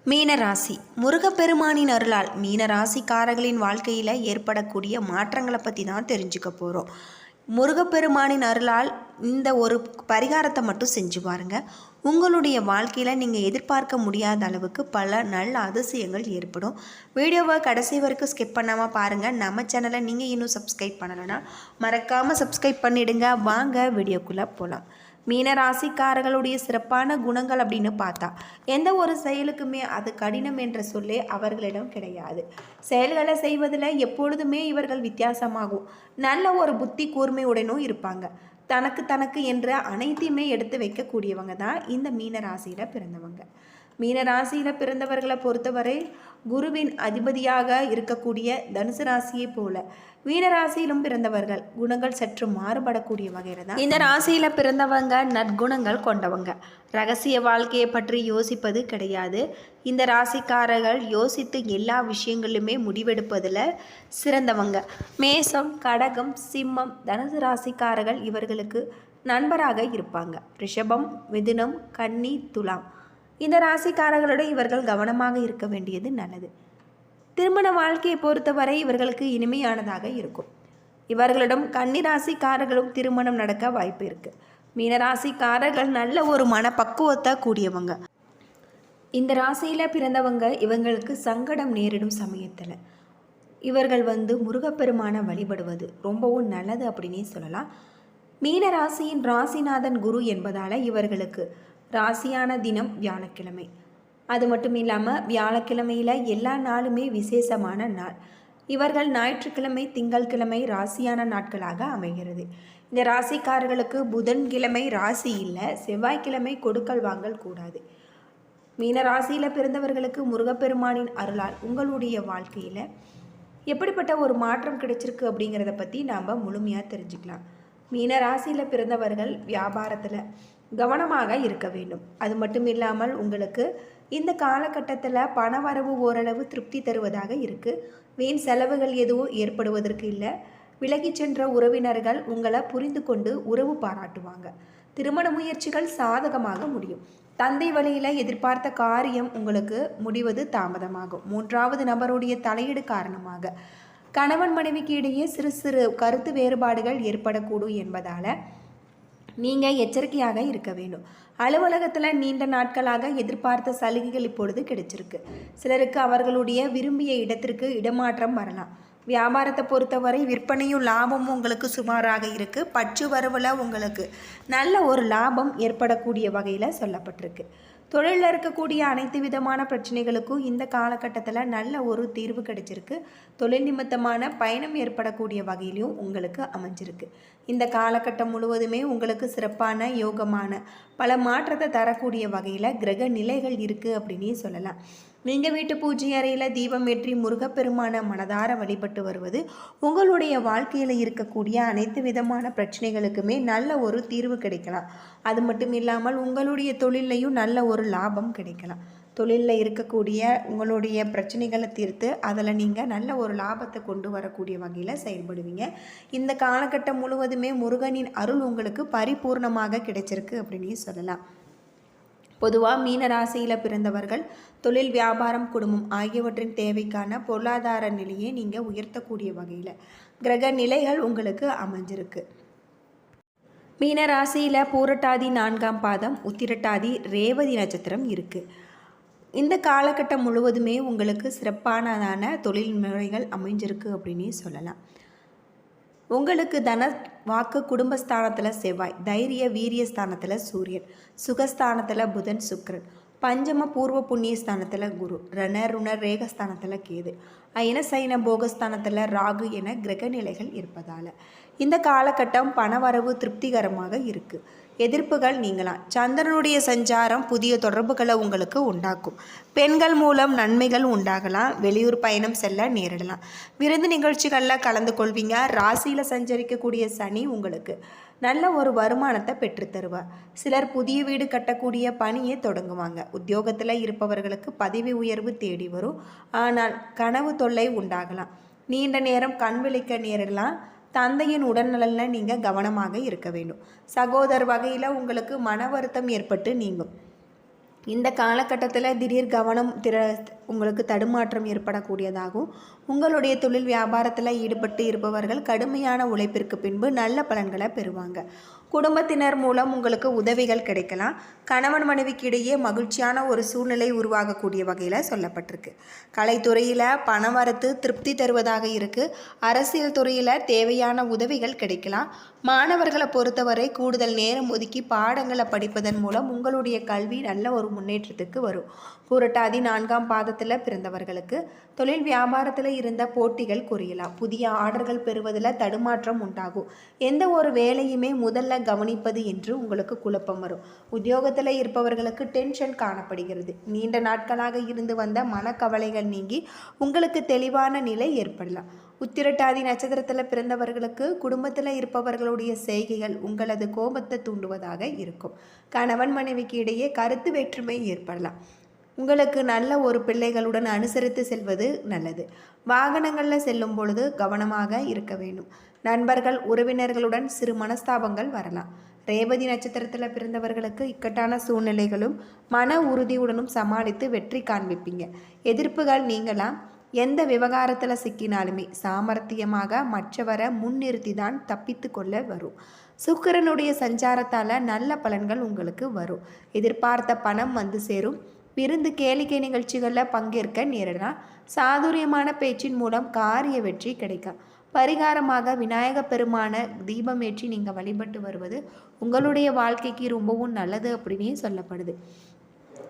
மீனராசி முருகப்பெருமானின் அருளால் மீனராசிக்காரர்களின் வாழ்க்கையில் ஏற்படக்கூடிய மாற்றங்களை பற்றி தான் தெரிஞ்சுக்க போகிறோம். முருகப்பெருமானின் அருளால் இந்த ஒரு பரிகாரத்தை மட்டும் செஞ்சு பாருங்கள். உங்களுடைய வாழ்க்கையில் நீங்கள் எதிர்பார்க்க முடியாத அளவுக்கு பல நல்ல அதிசயங்கள் ஏற்படும். வீடியோவை கடைசி வரைக்கும் ஸ்கிப் பண்ணாமல் பாருங்கள். நம்ம சேனலை நீங்கள் இன்னும் சப்ஸ்கிரைப் பண்ணலைன்னா மறக்காமல் சப்ஸ்கிரைப் பண்ணிவிடுங்க. வாங்க வீடியோக்குள்ளே போகலாம். மீனராசிக்காரர்களுடைய சிறப்பான குணங்கள் அப்படின்னு பார்த்தா, எந்த ஒரு செயலுக்குமே அது கடினம் என்ற சொல்லே அவர்களிடம் கிடையாது. செயல்களை செய்வதில் எப்பொழுதுமே இவர்கள் வித்தியாசமாகும் நல்ல ஒரு புத்தி கூர்மையுடனும் இருப்பாங்க. தனக்கு என்ற அனைத்தையுமே எடுத்து வைக்கக்கூடியவங்க தான் இந்த மீனராசியில் பிறந்தவங்க. மீனராசியில் பிறந்தவர்களை பொறுத்தவரை குருவின் அதிபதியாக இருக்கக்கூடிய தனுசு ராசியை போல மீனராசியிலும் பிறந்தவர்கள் குணங்கள் சற்று மாறுபடக்கூடிய வகையில் தான் இந்த ராசியில் பிறந்தவங்க நற்குணங்கள் கொண்டவங்க. ரகசிய வாழ்க்கையை பற்றி யோசிப்பது கிடையாது. இந்த ராசிக்காரர்கள் யோசித்து எல்லா விஷயங்களுமே முடிவெடுப்பதில் சிறந்தவங்க. மேசம், கடகம், சிம்மம், தனுசு ராசிக்காரர்கள் இவர்களுக்கு நண்பராக இருப்பாங்க. ரிஷபம், மிதுனம், கன்னி, துலாம் இந்த ராசிக்காரர்களோட இவர்கள் கவனமாக இருக்க வேண்டியது நல்லது. திருமண வாழ்க்கையை பொறுத்தவரை இவர்களுக்கு இனிமையானதாக இருக்கும். இவர்களிடம் கன்னி ராசிக்காரர்களும் திருமணம் நடக்க வாய்ப்பு இருக்குது. மீனராசிக்காரர்கள் நல்ல ஒரு மனப்பக்குவத்தை கூடியவங்க. இந்த ராசியில் பிறந்தவங்க இவங்களுக்கு சங்கடம் நேரிடும் சமயத்தில் இவர்கள் முருகப்பெருமானை வழிபடுவது ரொம்பவும் நல்லது அப்படின்னே சொல்லலாம். மீனராசியின் ராசிநாதன் குரு என்பதால் இவர்களுக்கு ராசியான தினம் வியாழக்கிழமை. அது மட்டும் இல்லாமல் வியாழக்கிழமையில் எல்லா நாளுமே விசேஷமான நாள். இவர்கள் ஞாயிற்றுக்கிழமை, திங்கட்கிழமை ராசியான நாட்களாக அமைகிறது. இந்த ராசிக்காரர்களுக்கு புதன்கிழமை ராசி இல்லை, செவ்வாய்க்கிழமை கொடுக்கல் வாங்கல் கூடாது. மீன ராசியில் பிறந்தவர்களுக்கு முருகப்பெருமானின் அருளால் உங்களுடைய வாழ்க்கையில் எப்படிப்பட்ட ஒரு மாற்றம் கிடைச்சிருக்கு அப்படிங்கிறத பற்றி நாம் முழுமையாக தெரிஞ்சுக்கலாம். மீன ராசியில் பிறந்தவர்கள் வியாபாரத்தில் கவனமாக இருக்க வேண்டும். அது மட்டும் இல்லாமல் உங்களுக்கு இந்த காலகட்டத்தில் பண வரவு ஓரளவு திருப்தி தருவதாக இருக்குது. வீண் செலவுகள் எதுவும் ஏற்படுவதற்கு இல்லை. விலகி சென்ற உறவினர்கள் உங்களை புரிந்து கொண்டு உறவு பாராட்டுவாங்க. திருமண முயற்சிகள் சாதகமாக முடியும். தந்தை வழியில் எதிர்பார்த்த காரியம் உங்களுக்கு முடிவது தாமதமாகும். மூன்றாவது நபருடைய தலையீடு காரணமாக கணவன் மனைவிக்கு இடையே சிறு சிறு கருத்து வேறுபாடுகள் ஏற்படக்கூடும் என்பதால் நீங்கள் எச்சரிக்கையாக இருக்க வேண்டும். அலுவலகத்தில் நீண்ட நாட்களாக எதிர்பார்த்த சலுகைகள் இப்பொழுது கிடைச்சிருக்கு. சிலருக்கு அவர்களுடைய விரும்பிய இடத்திற்கு இடமாற்றம் வரலாம். வியாபாரத்தை பொறுத்தவரை விற்பனையும் லாபமும் உங்களுக்கு சுமாராக இருக்குது. பற்று வரவில் உங்களுக்கு நல்ல ஒரு லாபம் ஏற்படக்கூடிய வகையில் சொல்லப்பட்டிருக்கு. தொழிலில் இருக்கக்கூடிய அனைத்து விதமான பிரச்சனைகளுக்கும் இந்த காலகட்டத்தில் நல்ல ஒரு தீர்வு கிடைச்சிருக்கு. தொழில் நிமித்தமான பயணம் ஏற்படக்கூடிய வகையிலையும் உங்களுக்கு அமைஞ்சிருக்கு. இந்த காலகட்டம் முழுவதுமே உங்களுக்கு சிறப்பான யோகமான பல மாற்றத்தை தரக்கூடிய வகையில் கிரக நிலைகள் இருக்குது அப்படின்னே சொல்லலாம். நீங்கள் வீட்டு பூஜை அறையில் தீபம் ஏற்றி முருகப்பெருமான மனதார வழிபட்டு வருவது உங்களுடைய வாழ்க்கையில் இருக்கக்கூடிய அனைத்து விதமான பிரச்சனைகளுக்குமே நல்ல ஒரு தீர்வு கிடைக்கலாம். அது மட்டும் இல்லாமல் உங்களுடைய தொழிலையும் நல்ல ஒரு லாபம் கிடைக்கலாம். தொழிலில் இருக்கக்கூடிய உங்களுடைய பிரச்சனைகளை தீர்த்து அதில் நீங்கள் நல்ல ஒரு லாபத்தை கொண்டு வரக்கூடிய வகையில் செயல்படுவீங்க. இந்த காலகட்டம் முழுவதுமே முருகனின் அருள் உங்களுக்கு பரிபூர்ணமாக கிடைச்சிருக்கு அப்படின்னே சொல்லலாம். பொதுவாக மீன ராசியில் பிறந்தவர்கள் தொழில், வியாபாரம், குடும்பம் ஆகியவற்றின் தேவைக்கான பொருளாதார நிலையை நீங்கள் உயர்த்தக்கூடிய வகையில் கிரக நிலைகள் உங்களுக்கு அமைஞ்சிருக்கு. மீன ராசியில் பூரட்டாதி 4ஆம் பாதம், உத்திரட்டாதி, ரேவதி நட்சத்திரம் இருக்குது. இந்த காலகட்டம் முழுவதுமே உங்களுக்கு சிறப்பானதான தொழில் முறைகள் அமைஞ்சிருக்கு அப்படின்னே சொல்லலாம். உங்களுக்கு தன வாக்கு குடும்பஸ்தானத்தில் செவ்வாய், தைரிய வீரிய ஸ்தானத்தில் சூரியன், சுகஸ்தானத்தில் புதன், சுக்கிரன், பஞ்சம பூர்வ புண்ணிய ஸ்தானத்தில் குரு, ருணர் ரேகஸ்தானத்தில் கேது, அயன சைன போகஸ்தானத்தில் ராகு என கிரக நிலைகள் இருப்பதால் இந்த காலகட்டம் பணவரவு திருப்திகரமாக இருக்குது. எதிர்ப்புகள் நீங்களாம். சந்திரனுடைய சஞ்சாரம் புதிய தொடர்புகளை உங்களுக்கு உண்டாக்கும். பெண்கள் மூலம் நன்மைகள் உண்டாகலாம். வெளியூர் பயணம் செல்ல நேரிடலாம். விருந்து நிகழ்ச்சிகளில் கலந்து கொள்வீங்க. ராசியில் சஞ்சரிக்கக்கூடிய சனி உங்களுக்கு நல்ல ஒரு வருமானத்தை பெற்றுத்தருவார். சிலர் புதிய வீடு கட்டக்கூடிய பணியை தொடங்குவாங்க. உத்தியோகத்தில் இருப்பவர்களுக்கு பதவி உயர்வு தேடி வரும். ஆனால் கனவு தொல்லை உண்டாகலாம். நீண்ட நேரம் கண் விழிக்க நேரிடலாம். தந்தையின் உடல்நலனில் நீங்கள் கவனமாக இருக்க வேண்டும். சகோதரர் வகையில் உங்களுக்கு மன வருத்தம் ஏற்பட்டு நீங்கும். இந்த காலகட்டத்தில் திடீர் கவனம் உங்களுக்கு தடுமாற்றம் ஏற்படக்கூடியதாகும். உங்களுடைய தொழில் வியாபாரத்தில் ஈடுபட்டு இருப்பவர்கள் கடுமையான உழைப்பிற்கு பின்பு நல்ல பலன்களை பெறுவாங்க. குடும்பத்தினர் மூலம் உங்களுக்கு உதவிகள் கிடைக்கலாம். கணவன் மனைவிக்கு இடையே மகிழ்ச்சியான ஒரு சூழ்நிலை உருவாகக்கூடிய வகையில் சொல்லப்பட்டிருக்கு. கலைத்துறையில் பணம் வரத்து திருப்தி தருவதாக இருக்குது. அரசியல் துறையில் தேவையான உதவிகள் கிடைக்கலாம். மாணவர்களை பொறுத்தவரை கூடுதல் நேரம் ஒதுக்கி பாடங்களை படிப்பதன் மூலம் உங்களுடைய கல்வி நல்ல ஒரு முன்னேற்றத்துக்கு வரும். புரட்டாதி 4ஆம் பாதத்தில் பிறந்தவர்களுக்கு தொழில் வியாபாரத்தில் இருந்த போட்டிகள் குறையலாம். புதிய ஆர்டர்கள் பெறுவதில் தடுமாற்றம் உண்டாகும். எந்த ஒரு வேலையுமே முதல்ல கவனிப்பது என்று உங்களுக்கு குழப்பம் வரும். உத்தியோகத்தில் இருப்பவர்களுக்கு டென்ஷன் காணப்படுகிறது. நீண்ட நாட்களாக இருந்து வந்த மனக்கவலைகள் நீங்கி உங்களுக்கு தெளிவான நிலை ஏற்படலாம். உத்திரட்டாதி நட்சத்திரத்தில் பிறந்தவர்களுக்கு குடும்பத்தில் இருப்பவர்களுடைய செய்கைகள் உங்களது கோபத்தை தூண்டுவதாக இருக்கும். கணவன் மனைவிக்கு இடையே கருத்து வேற்றுமை ஏற்படலாம். உங்களுக்கு நல்ல ஒரு பிள்ளைகளுடன் அனுசரித்து செல்வது நல்லது. வாகனங்களில் செல்லும் பொழுது கவனமாக இருக்க வேண்டும். நண்பர்கள் உறவினர்களுடன் சிறு மனஸ்தாபங்கள் வரலாம். ரேவதி நட்சத்திரத்தில் பிறந்தவர்களுக்கு இக்கட்டான சூழ்நிலைகளும் மன உறுதியுடனும் சமாளித்து வெற்றி காண்பிப்பீங்க. எதிர்ப்புகள் நீங்களாம். எந்த விவகாரத்தில் சிக்கினாலுமே சாமர்த்தியமாக மற்றவரை முன்னிறுத்தி தான் தப்பித்து கொள்ள வரும். சுக்கிரனுடைய சஞ்சாரத்தால் நல்ல பலன்கள் உங்களுக்கு வரும். எதிர்பார்த்த பணம் வந்து சேரும். விருந்து கேளிக்கை நிகழ்ச்சிகளில் பங்கேற்க நேரிடலாம். சாதுரியமான பேச்சின் மூலம் காரிய வெற்றி கிடைக்கும். பரிகாரமாக விநாயக பெருமான தீபம் ஏற்றி நீங்கள் வழிபட்டு வருவது உங்களுடைய வாழ்க்கைக்கு ரொம்பவும் நல்லது அப்படின்னே சொல்லப்படுது.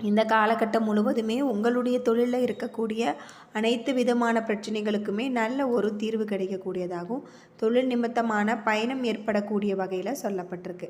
இந்த காலகட்டம் முழுவதுமே உங்களுடைய தொழிலில் இருக்கக்கூடிய அனைத்து விதமான பிரச்சனைகளுக்குமே நல்ல ஒரு தீர்வு கிடைக்கக்கூடியதாகவும் தொழில் நிமித்தமான பயணம் ஏற்படக்கூடிய வகையில் சொல்லப்பட்டிருக்கு.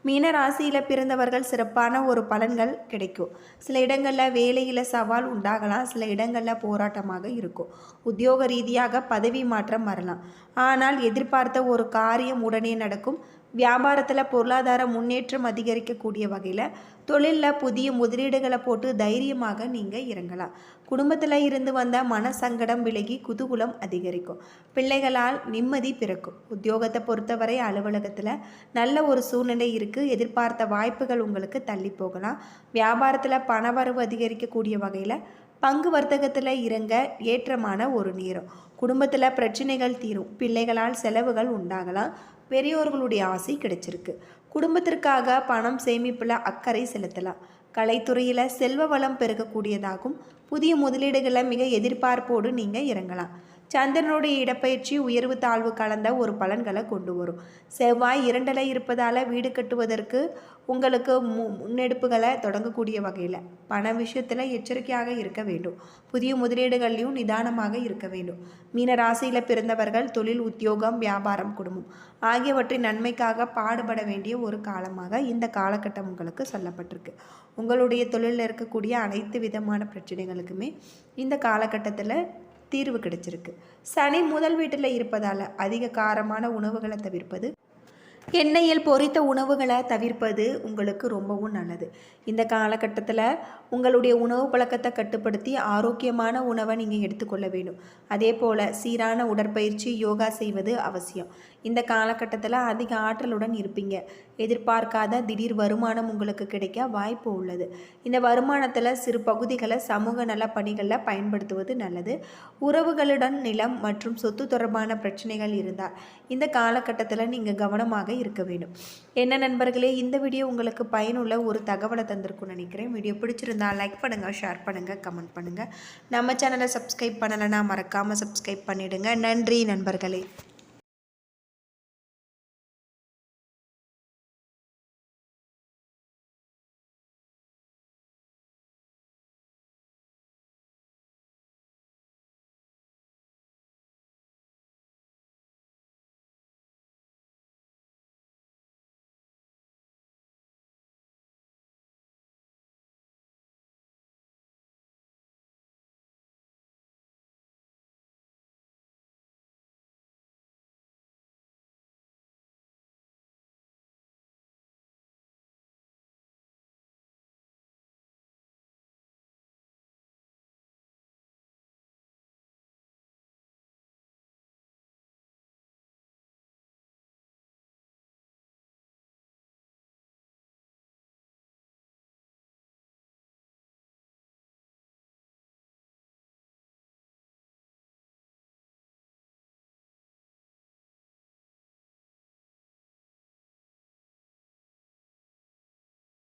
மீன ராசியில் பிறந்தவர்கள் சிறப்பான ஒரு பலன்கள் கிடைக்கும். சில இடங்களில் வேலையில் சவால் உண்டாகலாம். சில இடங்களில் போராட்டமாக இருக்கும். உத்தியோக ரீதியாக பதவி மாற்றம் வரலாம். ஆனால் எதிர்பார்த்த ஒரு காரியம் உடனே நடக்கும். வியாபாரத்தில் பொருளாதார முன்னேற்றம் அதிகரிக்கக்கூடிய வகையில் தொழிலில் புதிய முதலீடுகளை போட்டு தைரியமாக நீங்கள் இறங்கலாம். குடும்பத்தில் இருந்து வந்த மன சங்கடம் விலகி குதூகலம் அதிகரிக்கும். பிள்ளைகளால் நிம்மதி பிறக்கும். உத்தியோகத்தை பொறுத்தவரை அலுவலகத்தில் நல்ல ஒரு சூழ்நிலை இருக்குது. எதிர்பார்த்த வாய்ப்புகள் உங்களுக்கு தள்ளி போகலாம். வியாபாரத்தில் பணவரவு அதிகரிக்கக்கூடிய வகையில் பங்கு வர்த்தகத்தில் இறங்க ஏற்றமான ஒரு நேரம். குடும்பத்தில் பிரச்சனைகள் தீரும். பிள்ளைகளால் செலவுகள் உண்டாகலாம். பெரியோர்களுடைய ஆசை கிடைச்சிருக்கு. குடும்பத்திற்காக பணம் சேமிப்பில் அக்கறை செலுத்தலாம். கலைத்துறையில் செல்வ வளம் பெருகக்கூடியதாகும். புதிய முதலீடுகளை மிக எதிர்பார்ப்போடு நீங்கள் இறங்கலாம். சந்திரனுடைய இடப்பெயர்ச்சி உயர்வு தாழ்வு கலந்த ஒரு பலன்களை கொண்டு வரும். செவ்வாய் 2ல் இருப்பதால் வீடு கட்டுவதற்கு உங்களுக்கு முன்னெடுப்புகளை தொடங்கக்கூடிய வகையில் பண விஷயத்தில் எச்சரிக்கையாக இருக்க வேண்டும். புதிய முதலீடுகள்லையும் நிதானமாக இருக்க வேண்டும். மீன ராசியில் பிறந்தவர்கள் தொழில், உத்தியோகம், வியாபாரம், குடும்பம் ஆகியவற்றின் நன்மைக்காக பாடுபட வேண்டிய ஒரு காலமாக இந்த காலகட்டம் உங்களுக்கு சொல்லப்பட்டிருக்கு. உங்களுடைய தொழிலில் இருக்கக்கூடிய அனைத்து விதமான பிரச்சனைகளுக்குமே இந்த காலகட்டத்தில் தீர்வு கிடைச்சிருக்கு. சனி முதல் வீட்டில் இருப்பதால் அதிக காரமான உணவுகளை தவிர்ப்பது, எண்ணெயில் பொரித்த உணவுகளை தவிர்ப்பது உங்களுக்கு ரொம்பவும் நல்லது. இந்த காலகட்டத்தில் உங்களுடைய உணவு பழக்கத்தை கட்டுப்படுத்தி ஆரோக்கியமான உணவை நீங்கள் எடுத்துக்கொள்ள வேண்டும். அதே போல் சீரான உடற்பயிற்சி, யோகா செய்வது அவசியம். இந்த காலகட்டத்தில் அதிக ஆற்றலுடன் இருப்பீங்க. எதிர்பார்க்காத திடீர் வருமானம் உங்களுக்கு கிடைக்க வாய்ப்பு உள்ளது. இந்த வருமானத்தில் சிறு பகுதிகளை சமூக நல பணிகளில் பயன்படுத்துவது நல்லது. உறவுகளுடன் நிலம் மற்றும் சொத்து தொடர்பான பிரச்சனைகள் இருந்தால் இந்த காலகட்டத்தில் நீங்கள் கவனமாக இருக்க வேண்டும். என்ன நண்பர்களே, இந்த வீடியோ உங்களுக்கு பயனுள்ள ஒரு தகவலை தந்திருக்கும்னு நினைக்கிறேன். வீடியோ பிடிச்சிருந்தா லைக் பண்ணுங்கள், ஷேர் பண்ணுங்கள், கமெண்ட் பண்ணுங்கள். நம்ம சேனலை சப்ஸ்கிரைப் பண்ணலைன்னா மறக்காமல் சப்ஸ்கிரைப் பண்ணிவிடுங்க. நன்றி நண்பர்களே.